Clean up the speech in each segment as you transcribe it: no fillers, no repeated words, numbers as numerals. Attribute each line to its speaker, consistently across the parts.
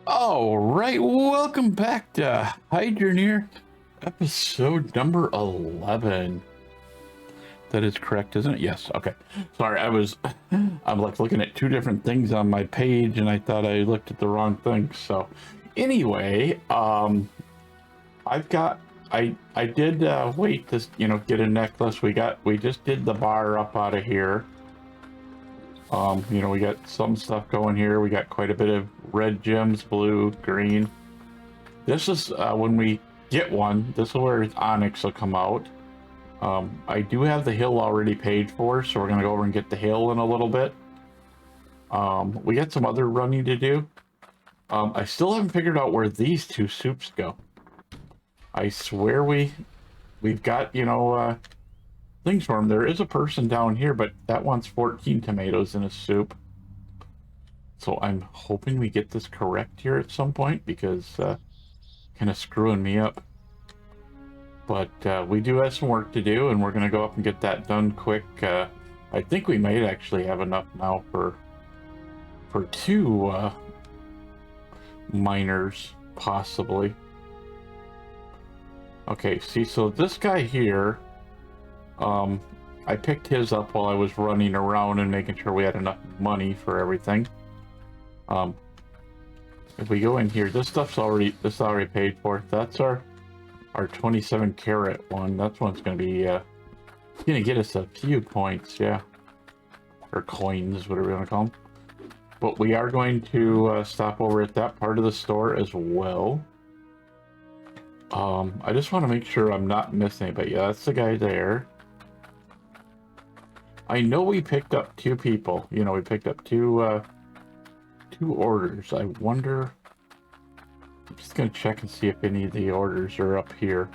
Speaker 1: All right, welcome back to Hydroneer, episode number 11. That is correct, isn't it? Yes. Okay. Sorry, I'm like looking at two different things on my page, and I thought I looked at the wrong thing. So, anyway, I've got I did wait to get a necklace. We just did the bar up out of here. We got some stuff going here. We got quite a bit of red gems, blue, green. This is when we get one, this is where onyx will come out. I do have the hill already paid for, so we're going to go over and get the hill in a little bit. We got some other running to do. I still haven't figured out where these two soups go. I swear we've got, things for them. There is a person down here, but that wants 14 tomatoes in a soup. So I'm hoping we get this correct here at some point, because kind of screwing me up. But we do have some work to do, and we're going to go up and get that done quick. I think we might actually have enough now for two miners, possibly. Okay, see, so this guy here, I picked his up while I was running around and making sure we had enough money for everything. If we go in here, this is already paid for. That's our 27 carat one. That one's going to be going to get us a few points, yeah, or coins, whatever you want to call them. But we are going to stop over at that part of the store as well. I just want to make sure I'm not missing anybody. Yeah, that's the guy there. I know we picked up two people. We picked up two orders. I wonder. I'm just going to check and see if any of the orders are up here.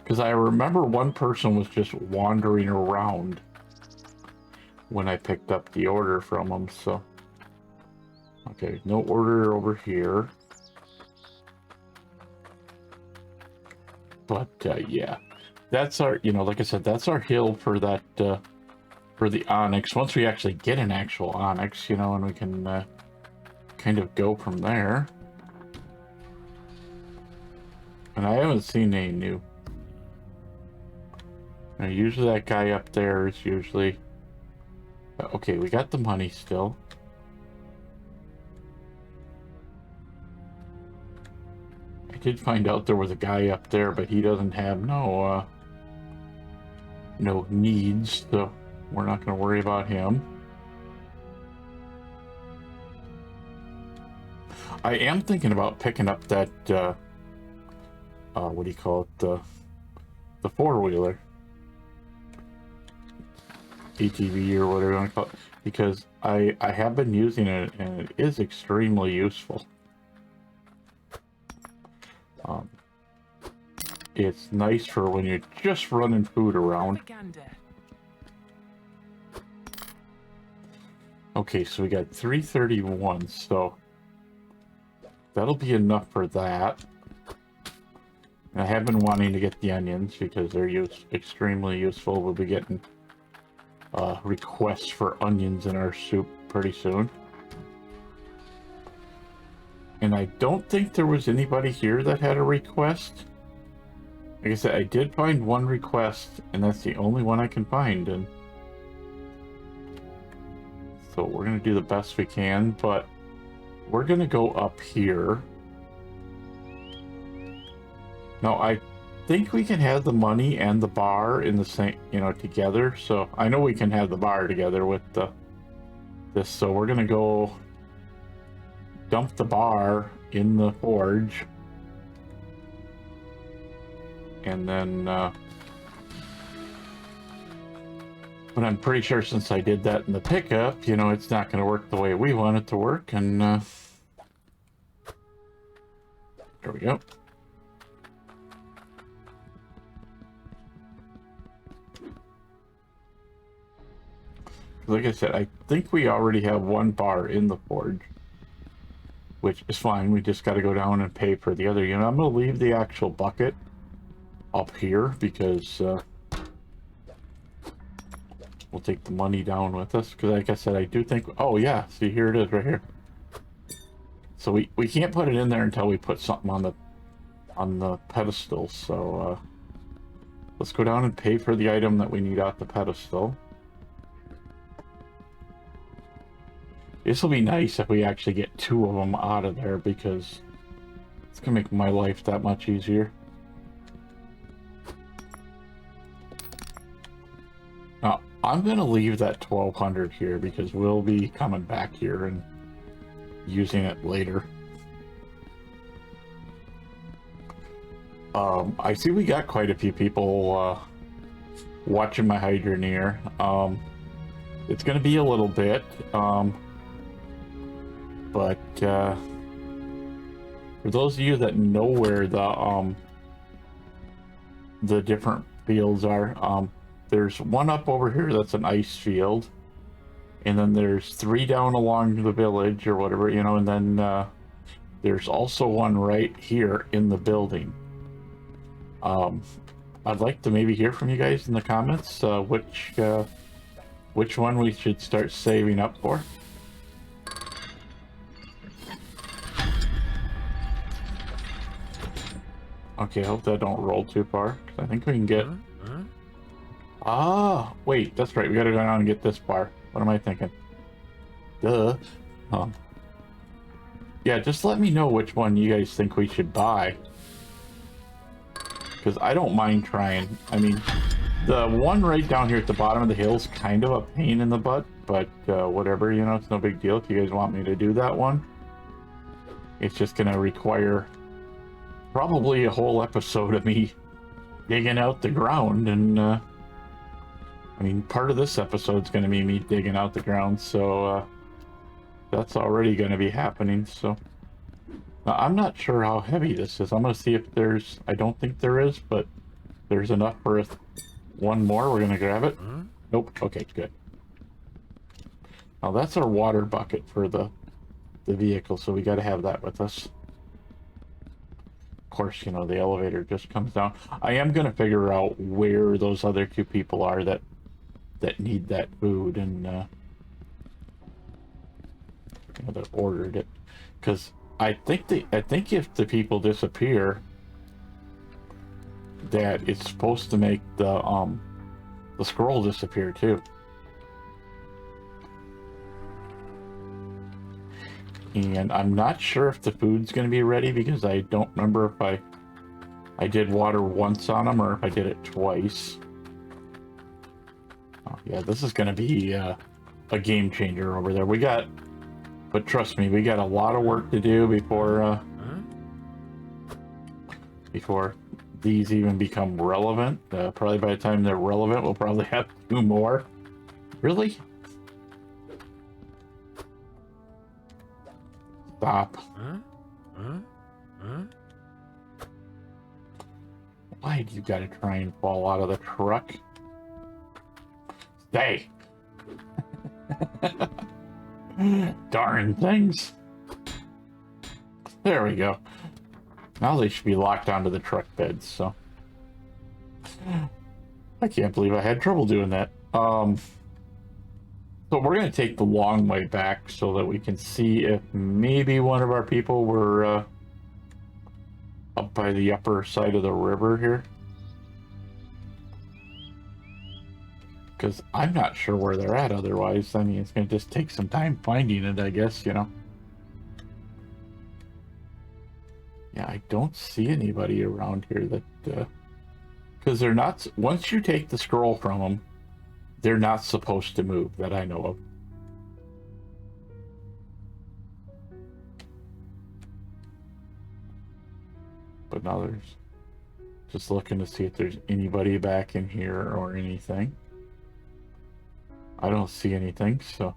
Speaker 1: Because I remember one person was just wandering around when I picked up the order from them, so. Okay, no order over here. But, yeah. That's our, like I said, that's our hill for that, for the onyx. Once we actually get an actual onyx, and we can, kind of go from there. And I haven't seen any new. Now, usually that guy up there is usually... Okay, we got the money still. I did find out there was a guy up there, but he doesn't have no needs, so we're not going to worry about him. I am thinking about picking up that, what do you call it, the four-wheeler. ATV or whatever you want to call it, because I have been using it, and it is extremely useful. It's nice for when you're just running food around. Okay, so we got 331, so that'll be enough for that. I have been wanting to get the onions because they're extremely useful. We'll be getting requests for onions in our soup pretty soon. And I don't think there was anybody here that had a request. Like I said, I did find one request, and that's the only one I can find. And so we're going to do the best we can, but we're going to go up here. Now, I think we can have the money and the bar in the same, together. So I know we can have the bar together with this. So we're going to go dump the bar in the forge. And then, but I'm pretty sure since I did that in the pickup, it's not going to work the way we want it to work. And there we go. Like I said, I think we already have one bar in the forge, which is fine. We just got to go down and pay for the other unit. I'm going to leave the actual bucket up here because we'll take the money down with us. Because like I said, I do think... Oh, yeah. See, here it is right here. So we can't put it in there until we put something on the pedestal. So let's go down and pay for the item that we need off the pedestal. This will be nice if we actually get 2 of them out of there, because it's gonna make my life that much easier. Now, I'm gonna leave that 1200 here because we'll be coming back here and using it later. I see we got quite a few people watching my Hydroneer. It's gonna be a little bit, but for those of you that know where the different fields are, there's one up over here that's an ice field, and then there's 3 down along the village or whatever, you know, and then there's also one right here in the building. I'd like to maybe hear from you guys in the comments which one we should start saving up for. Okay, I hope that don't roll too far, 'cause I think we can get... Ah, wait, that's right. We gotta go down and get this bar. What am I thinking? Duh. Yeah, just let me know which one you guys think we should buy. Because I don't mind trying. I mean, the one right down here at the bottom of the hill is kind of a pain in the butt, but whatever, you know, it's no big deal if you guys want me to do that one. It's just gonna require probably a whole episode of me digging out the ground, and I mean, part of this episode is going to be me digging out the ground, so that's already going to be happening. So now, I'm not sure how heavy this is. I'm going to see if there's... I don't think there is, but there's enough for one more. We're going to grab it. Nope. Okay, good. Now that's our water bucket for the vehicle, so we got to have that with us. Of course, you know, the elevator just comes down. I am going to figure out where those other 2 people are that need that food, and you know, that ordered it, because I think if the people disappear, that it's supposed to make the scroll disappear too. And I'm not sure if the food's going to be ready, because I don't remember if I did water once on them or if I did it twice. Oh, yeah, this is going to be a game changer over there. But trust me, we got a lot of work to do before these even become relevant. Probably by the time they're relevant, we'll probably have 2 more. Really? Stop. Why do you gotta try and fall out of the truck? Stay. Darn things. There we go. Now they should be locked onto the truck beds, so. I can't believe I had trouble doing that. So we're going to take the long way back so that we can see if maybe one of our people were up by the upper side of the river here. Because I'm not sure where they're at otherwise. I mean, it's going to just take some time finding it, I guess, you know. Yeah, I don't see anybody around here that... because they're not... Once you take the scroll from them, they're not supposed to move, that I know of. But now there's... Just looking to see if there's anybody back in here or anything. I don't see anything, so...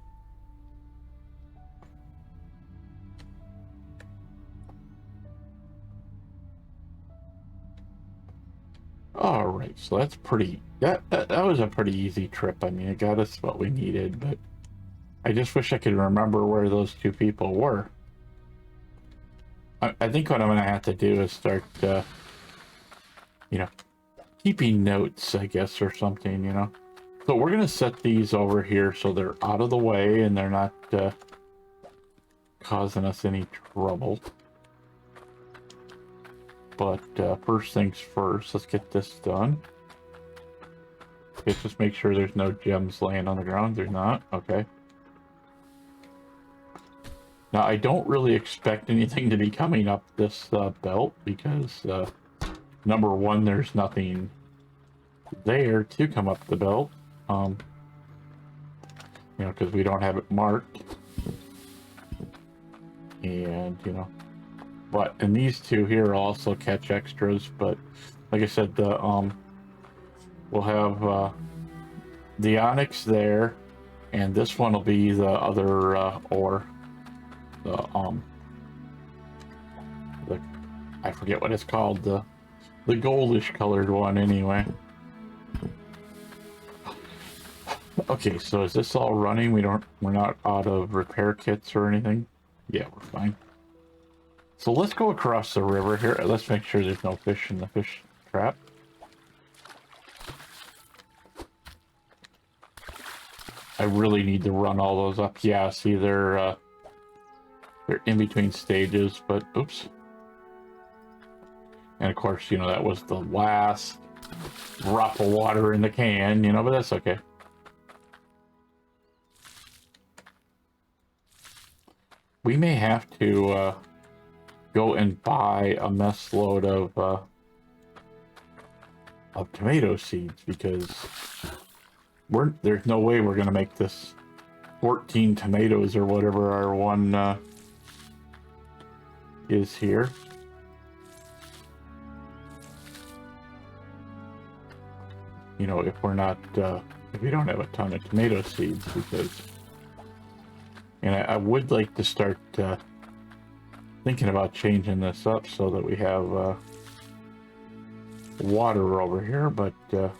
Speaker 1: Alright, so that's pretty... That was a pretty easy trip. I mean, it got us what we needed, but I just wish I could remember where those 2 people were. I think what I'm going to have to do is start, you know, keeping notes, I guess, or something, you know. So we're going to set these over here so they're out of the way and they're not causing us any trouble. But first things first, let's get this done. Okay, just make sure there's no gems laying on the ground. There's not. Okay. Now, I don't really expect anything to be coming up this belt because, number one, there's nothing there to come up the belt. You know, because we don't have it marked. And, you know, but, and these two here also catch extras, but like I said, we'll have, the onyx there, and this one will be the other, ore. The I forget what it's called, the goldish colored one anyway. Okay, so is this all running? We're not out of repair kits or anything? Yeah, we're fine. So let's go across the river here. Let's make sure there's no fish in the fish trap. I really need to run all those up. Yeah, see, they're in between stages, but oops. And of course, you know, that was the last drop of water in the can, you know, but that's okay. We may have to go and buy a mess load of tomato seeds because there's no way we're gonna make this 14 tomatoes or whatever our one is here. You know, if we're not, if we don't have a ton of tomato seeds, because, and I would like to start thinking about changing this up so that we have water over here, but of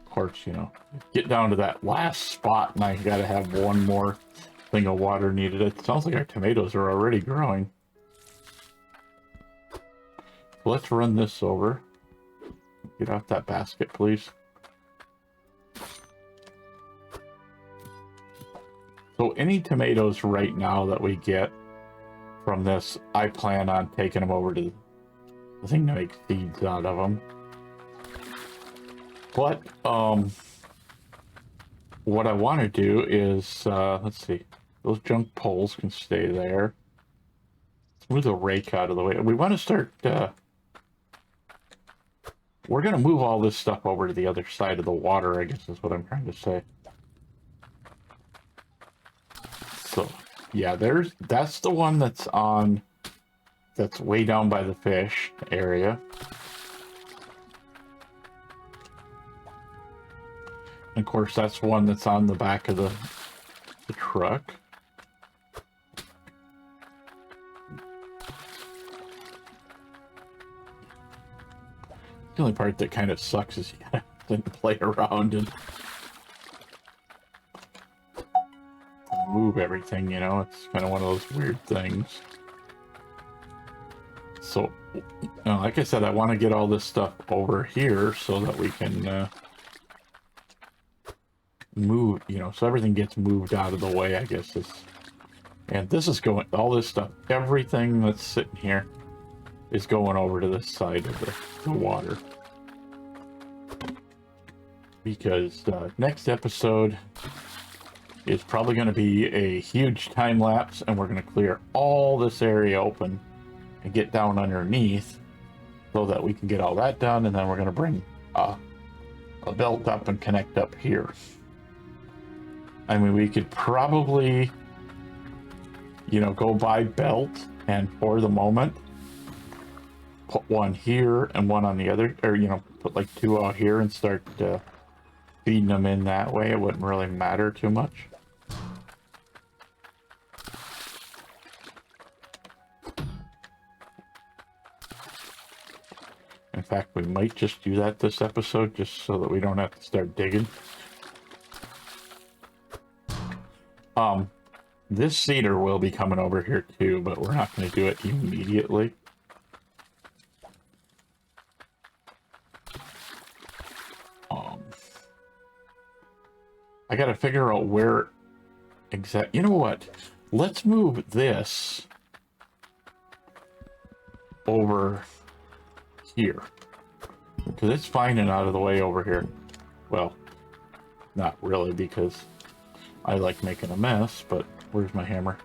Speaker 1: course, you know, get down to that last spot and I gotta have one more thing of water needed. It sounds like our tomatoes are already growing. Let's run this over. Get out that basket, please. So any tomatoes right now that we get from this, I plan on taking them over to the thing to make seeds out of them. But what I want to do is, let's see, those junk poles can stay there. Let's move the rake out of the way. We want to start, we're going to move all this stuff over to the other side of the water, I guess is what I'm trying to say. So, yeah, that's the one that's way down by the fish area. And of course, that's one that's on the back of the truck. The only part that kind of sucks is you have to play around and move everything, you know? It's kind of one of those weird things. So, like I said, I want to get all this stuff over here so that we can move, you know, so everything gets moved out of the way, I guess. And this is going, all this stuff, everything that's sitting here is going over to this side of the water. Because next episode is probably going to be a huge time lapse, and we're going to clear all this area open and get down underneath so that we can get all that done, and then we're going to bring a belt up and connect up here. I mean, we could probably, you know, go buy belt, and for the moment put one here and one on the other, or, you know, put like two out here and start feeding them in that way. It wouldn't really matter too much. In fact, we might just do that this episode, just so that we don't have to start digging. This cedar will be coming over here too, but we're not going to do it immediately. I gotta figure out where exact. You know what? Let's move this over here. Because it's fine and out of the way over here. Well, not really, because I like making a mess, but where's my hammer?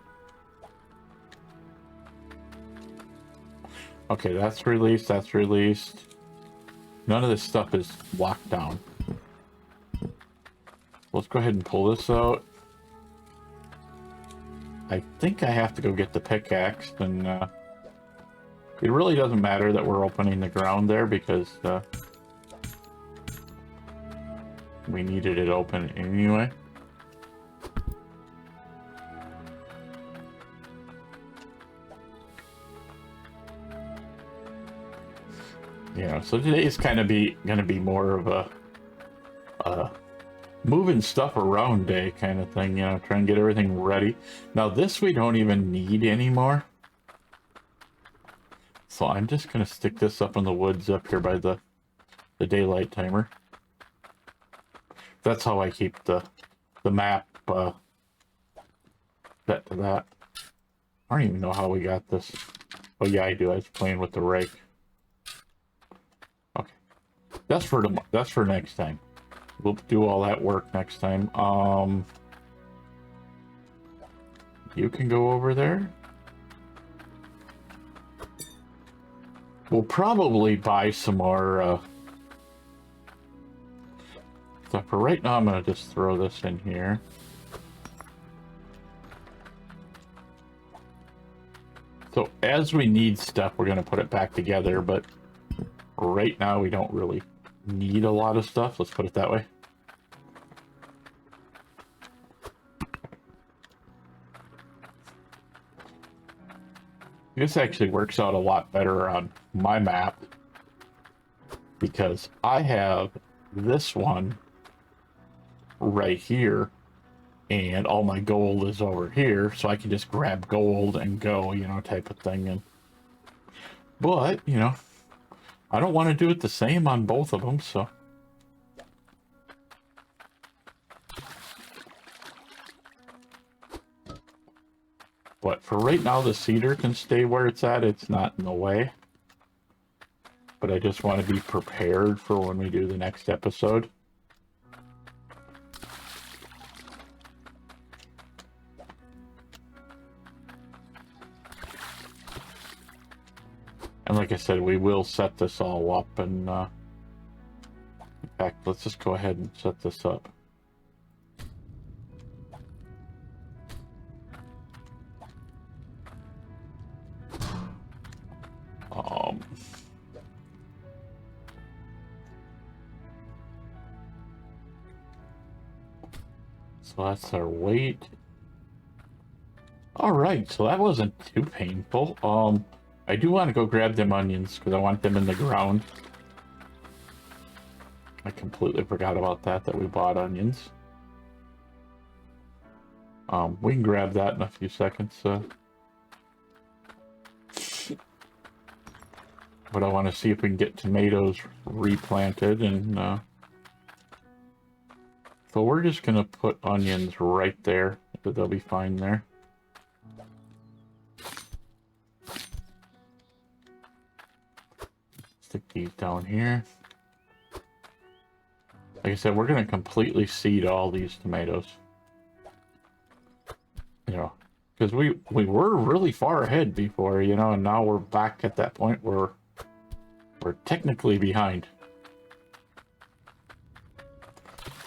Speaker 1: Okay, that's released, that's released. None of this stuff is locked down. Let's go ahead and pull this out. I think I have to go get the pickaxe, and it really doesn't matter that we're opening the ground there because we needed it open anyway. Yeah, so today is kind of gonna be more of a moving stuff around day kind of thing, you know, try and get everything ready. Now this we don't even need anymore. So I'm just gonna stick this up in the woods up here by the daylight timer. That's how I keep the map set to that. I don't even know how we got this. Oh yeah, I do. I was playing with the rake. Okay, that's for next time. We'll do all that work next time. You can go over there. We'll probably buy some more stuff. For right now, I'm gonna just throw this in here. So as we need stuff, we're gonna put it back together, but right now we don't really need a lot of stuff. Let's put it that way. This actually works out a lot better on my map because I have this one right here and all my gold is over here, so I can just grab gold and go, you know, type of thing. And but, you know, I don't want to do it the same on both of them, so but for right now, the cedar can stay where it's at. It's not in the way. But I just want to be prepared for when we do the next episode. And like I said, we will set this all up. And in fact, let's just go ahead and set this up. So that's our weight. All right, so that wasn't too painful. I do want to go grab them onions because I want them in the ground. I completely forgot about that we bought onions. We can grab that in a few seconds. But I want to see if we can get tomatoes replanted, and so we're just gonna put onions right there. They'll be fine there. Stick these down here. Like I said, we're gonna completely seed all these tomatoes. You know, because we were really far ahead before, you know, and now we're back at that point where we're technically behind.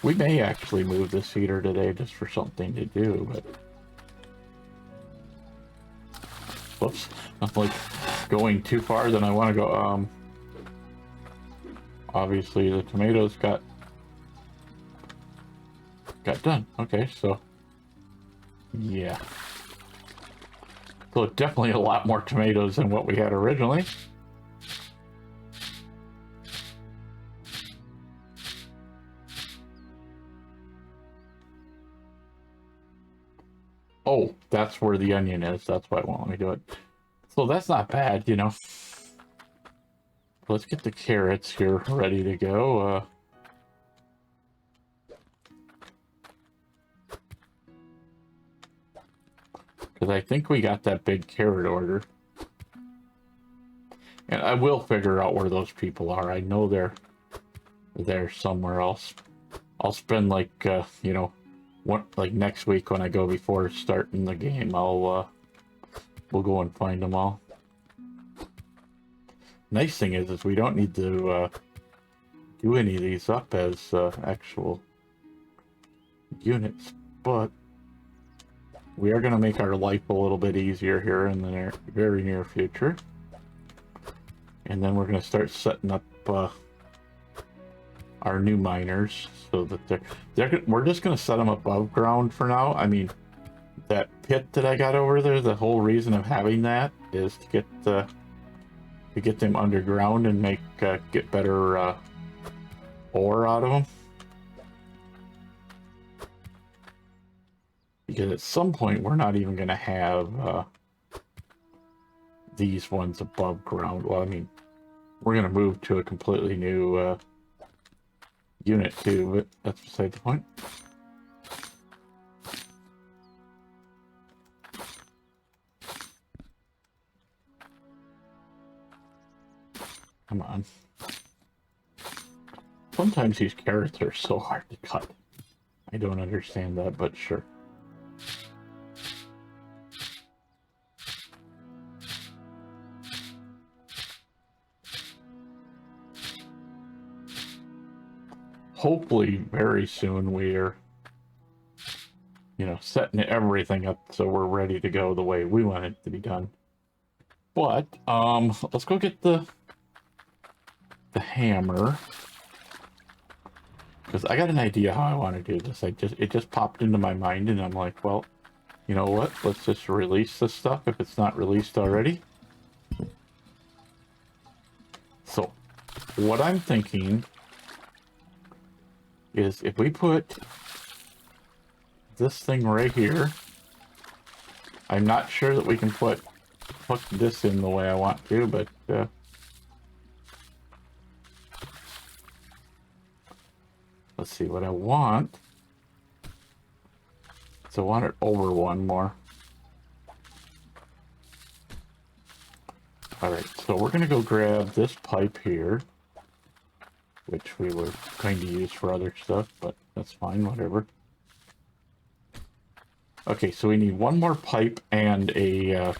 Speaker 1: We may actually move the seeder today just for something to do, but whoops, I'm like going too far than I want to go. Obviously the tomatoes got done. Okay, so yeah, so definitely a lot more tomatoes than what we had originally. Oh, that's where the onion is. That's why it won't let me do it. So that's not bad, you know. Let's get the carrots here ready to go. Because I think we got that big carrot order. And I will figure out where those people are. I know they're somewhere else. I'll spend like, you know, like next week when I go before starting the game, we'll go and find them all. Nice thing is we don't need to do any of these up as actual units, but we are going to make our life a little bit easier here in the very near future. And then we're going to start setting up our new miners so that we're just going to set them above ground for now. I mean, that pit that I got over there, the whole reason of having that is to get them underground and get better ore out of them. Because at some point we're not even going to have these ones above ground. Well, I mean, we're going to move to a completely new unit too, but that's beside the point. Come on. Sometimes these carrots are so hard to cut. I don't understand that, but sure. Hopefully very soon we're, you know, setting everything up so we're ready to go the way we want it to be done. But let's go get the hammer, because I got an idea how I want to do this. It just popped into my mind, and I'm like, well, you know what? Let's just release this stuff if it's not released already. So what I'm thinking is if we put this thing right here, I'm not sure that we can hook this in the way I want to, but let's see what I want. So I want it over one more. Alright, so we're gonna go grab this pipe here, which we were going to use for other stuff, but that's fine, whatever. Okay, so we need one more pipe and a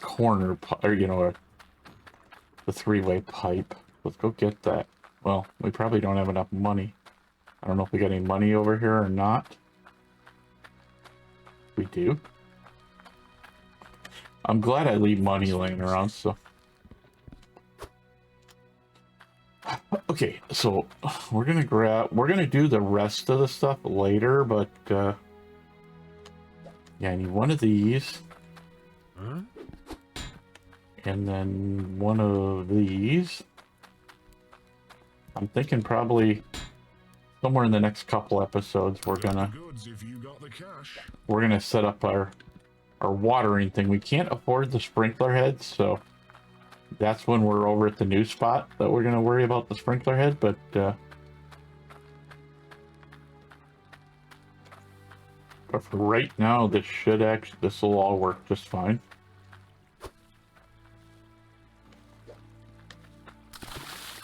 Speaker 1: corner, or you know, the three-way pipe. Let's go get that. Well, we probably don't have enough money. I don't know if we got any money over here or not. We do. I'm glad I leave money laying around, so. Okay, so we're gonna do the rest of the stuff later, but yeah, I need one of these. Huh? And then one of these. I'm thinking probably somewhere in the next couple episodes we're gonna set up our watering thing. We can't afford the sprinkler heads, so that's when we're over at the new spot that we're gonna worry about the sprinkler head, but for right now this will all work just fine.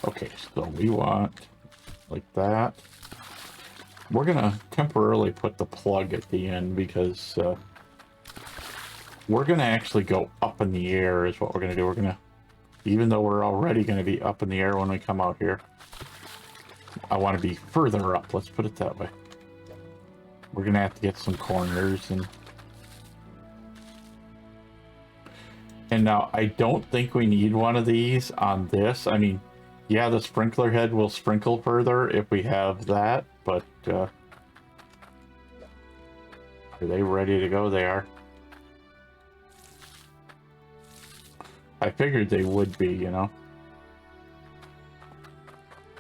Speaker 1: Okay, so we want like that. We're gonna temporarily put the plug at the end because we're gonna actually go up in the air is what we're gonna do. Even though we're already gonna be up in the air when we come out here, I want to be further up, let's put it that way. We're gonna have to get some corners and now I don't think we need one of these on this. I mean, yeah, the sprinkler head will sprinkle further if we have that, but are they ready to go? They are. I figured they would be, you know.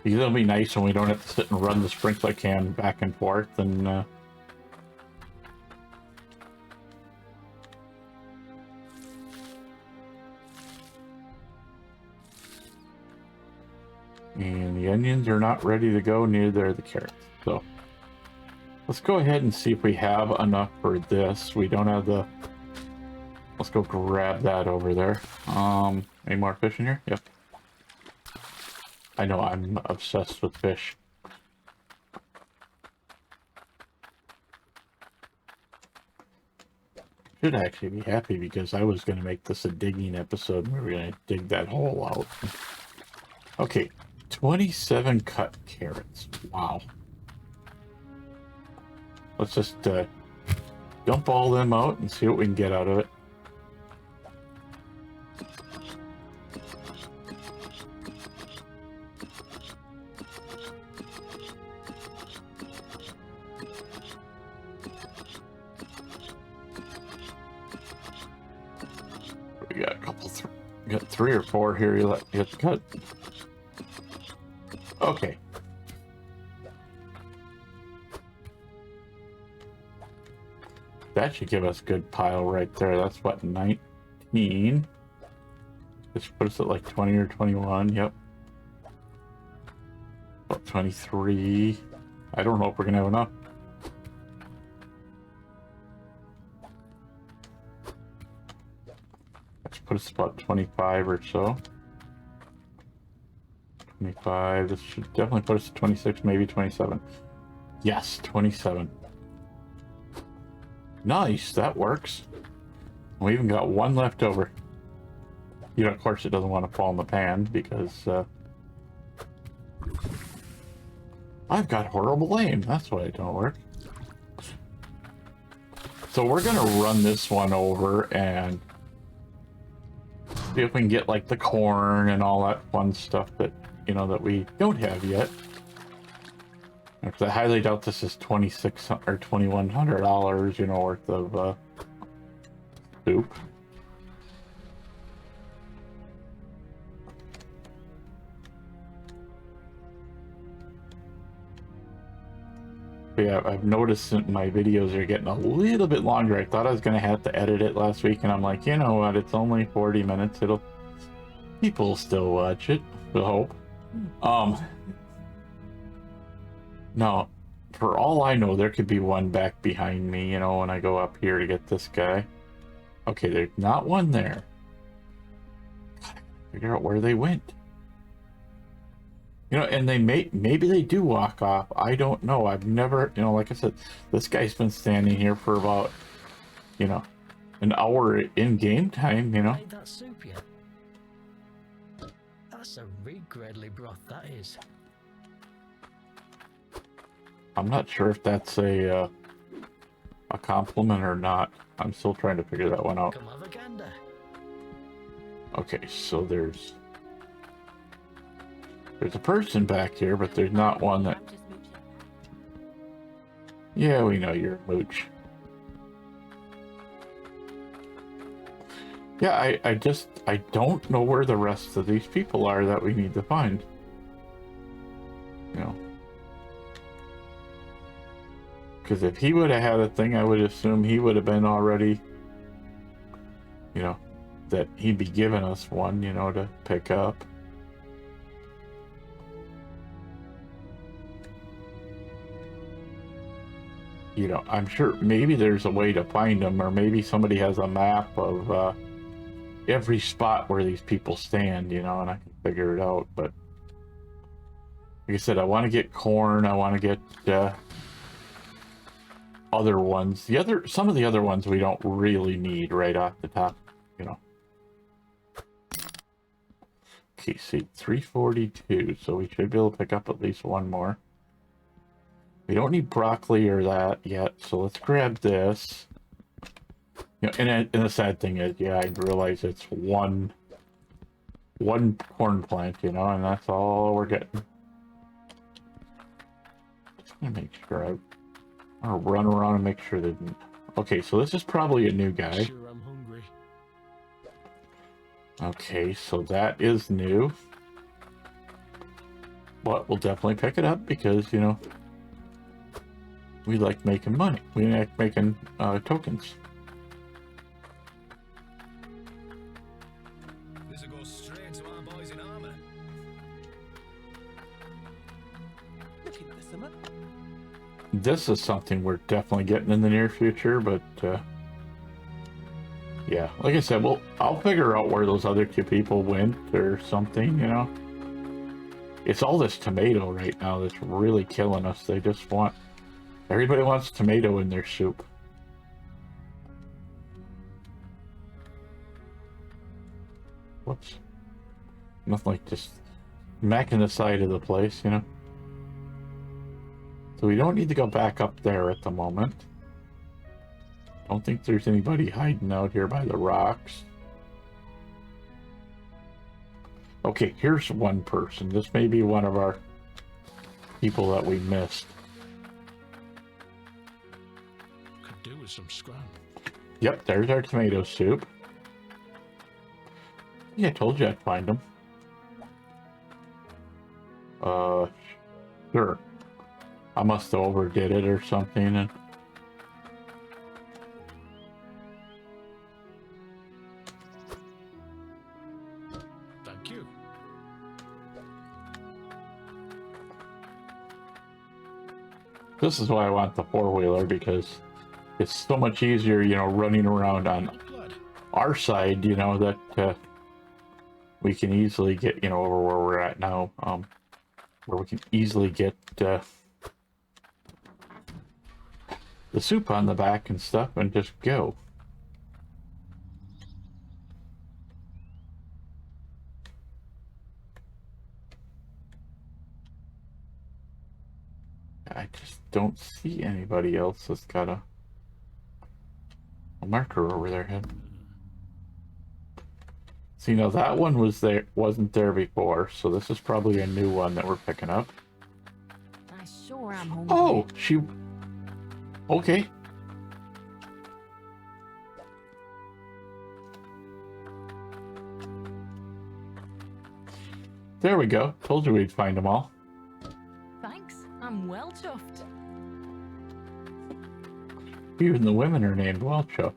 Speaker 1: Because it'll be nice when we don't have to sit and run the sprinkler can back and forth and the onions are not ready to go, neither are the carrots. So Let's go ahead and see if we have enough for this. We don't have the... Let's go grab that over there. Any more fish in here? Yep. I know, I'm obsessed with fish. Should actually be happy because I was going to make this a digging episode and we were going to dig that hole out. Okay, 27 cut carrots. Wow. Let's just dump all them out and see what we can get out of it. We got a couple, we got 3 or 4 here you have to cut. Okay. That should give us a good pile right there. That's what, 19? This puts us at like 20 or 21, yep. About 23. I don't know if we're gonna have enough. Let's put us about 25 or so. 25, this should definitely put us at 26, maybe 27. Yes, 27. Nice, that works. We even got 1 left over. You know, of course it doesn't want to fall in the pan because I've got horrible aim. That's why it don't work. So we're gonna run this one over and see if we can get like the corn and all that fun stuff that, you know, that we don't have yet. Because I highly doubt this is $2,600 or $2,100, you know, worth of soup. But yeah, I've noticed that my videos are getting a little bit longer. I thought I was gonna have to edit it last week, and I'm like, you know what? It's only 40 minutes. People will still watch it. I hope. No, for all I know, there could be one back behind me, you know, when I go up here to get this guy. Okay, there's not one there. Gotta figure out where they went. You know, and maybe they do walk off. I don't know. I've never, you know, like I said, this guy's been standing here for about, you know, an hour in game time, you know.
Speaker 2: Made that soup yet? That's a regredly broth, that is.
Speaker 1: I'm not sure if that's a compliment or not. I'm still trying to figure that one out.
Speaker 2: Come have a gander.
Speaker 1: Okay, so there's a person back here, but there's not one that... Yeah, we know you're a mooch. Yeah, I don't know where the rest of these people are that we need to find. You know. Because if he would have had a thing, I would assume he would have been already, you know, that he'd be giving us one, you know, to pick up. You know, I'm sure maybe there's a way to find them, or maybe somebody has a map of every spot where these people stand, you know, and I can figure it out. But like I said, I want to get corn. I want to get other ones. Some of the other ones we don't really need right off the top, you know. Okay, see, 342, so we should be able to pick up at least one more. We don't need broccoli or that yet, so let's grab this. You know, and the sad thing is, yeah, I realize it's one corn plant, you know, and that's all we're getting. Just gonna make sure I'll run around and make sure that... Okay, so this is probably a new guy.
Speaker 2: Sure, I'm hungry.
Speaker 1: Okay, so that is new. But we'll definitely pick it up because, you know, we like making money. We like making tokens.
Speaker 3: This'll go straight to our boys in armor.
Speaker 1: this is something we're definitely getting in the near future, but yeah, like I said, I'll figure out where those other two people went or something, you know. It's all this tomato right now that's really killing us. They just want, everybody wants tomato in their soup. Whoops. Nothing like just smacking the side of the place, you know. So we don't need to go back up there at the moment. Don't think there's anybody hiding out here by the rocks. Okay, here's one person. This may be one of our people that we missed.
Speaker 3: Could do with some scram.
Speaker 1: Yep, there's our tomato soup. Yeah, I told you I'd find them. Sure. I must have overdid it or something. And
Speaker 3: Thank you.
Speaker 1: this is why I want the four-wheeler, because it's so much easier, you know, running around on
Speaker 3: Not glad.
Speaker 1: our side, you know, that we can easily get, you know, over where we're at now, where we can easily get the soup on the back and stuff and just go. I just don't see anybody else that's got a marker over their head. See, now that one wasn't there before, so this is probably a new one that we're picking up.
Speaker 4: I sure am hungry.
Speaker 1: Oh, okay. There we go. Told you we'd find them all.
Speaker 4: Thanks. I'm well chuffed.
Speaker 1: Even the women are named Welcho.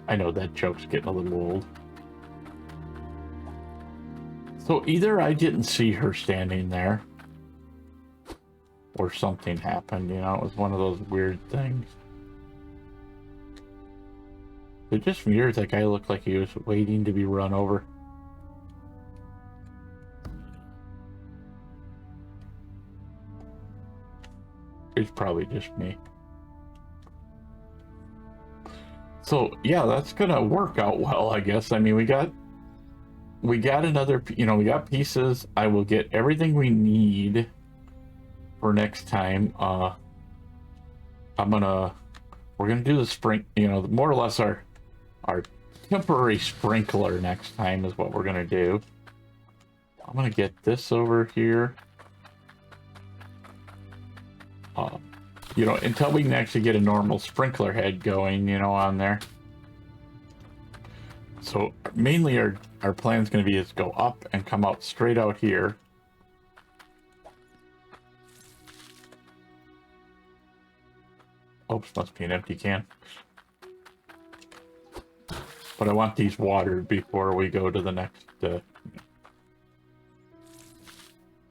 Speaker 1: I know that joke's getting a little old. So either I didn't see her standing there, or something happened, you know, it was one of those weird things. It just weird, that guy looked like he was waiting to be run over. It's probably just me. So yeah, that's gonna work out well, I guess. I mean, we got another, you know, we got pieces. I will get everything we need for next time. We're gonna do the spring, you know, more or less our temporary sprinkler next time is what we're gonna do. I'm gonna get this over here. You know, until we can actually get a normal sprinkler head going, you know, on there. So mainly our plan is going to be is go up and come out straight out here. Oops, must be an empty can. But I want these watered before we go to the next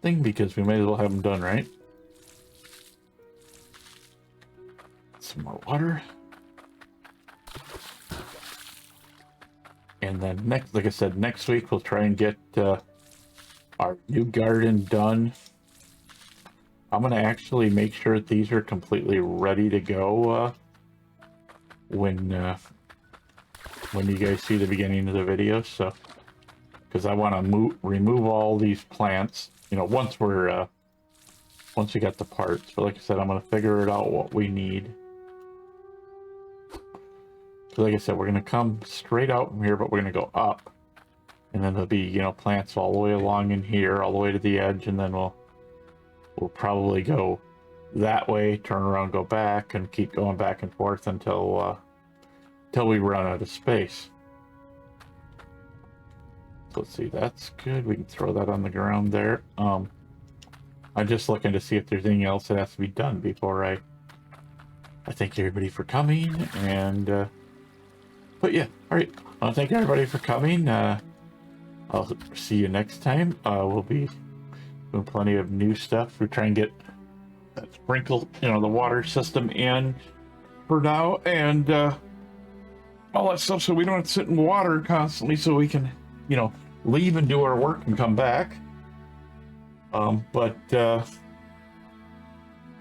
Speaker 1: thing, because we may as well have them done, right? Some more water. And then next, like I said, next week we'll try and get our new garden done. I'm gonna actually make sure that these are completely ready to go when you guys see the beginning of the video. So, because I want to remove all these plants, you know, once we got the parts. But like I said, I'm gonna figure it out what we need. So like I said, we're going to come straight out from here, but we're going to go up. And then there'll be, you know, plants all the way along in here, all the way to the edge. And then we'll probably go that way, turn around, go back, and keep going back and forth until we run out of space. So let's see, that's good. We can throw that on the ground there. I'm just looking to see if there's anything else that has to be done before I thank everybody for coming. And but yeah, all right. I'll thank everybody for coming. I'll see you next time. We'll be doing plenty of new stuff. We try and get that sprinkle, you know, the water system in for now, and all that stuff, so we don't have to sit in water constantly, so we can, you know, leave and do our work and come back. But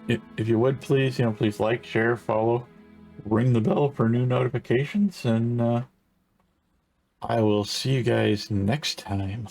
Speaker 1: if you would please, you know, please like, share, follow, ring the bell for new notifications, and I will see you guys next time.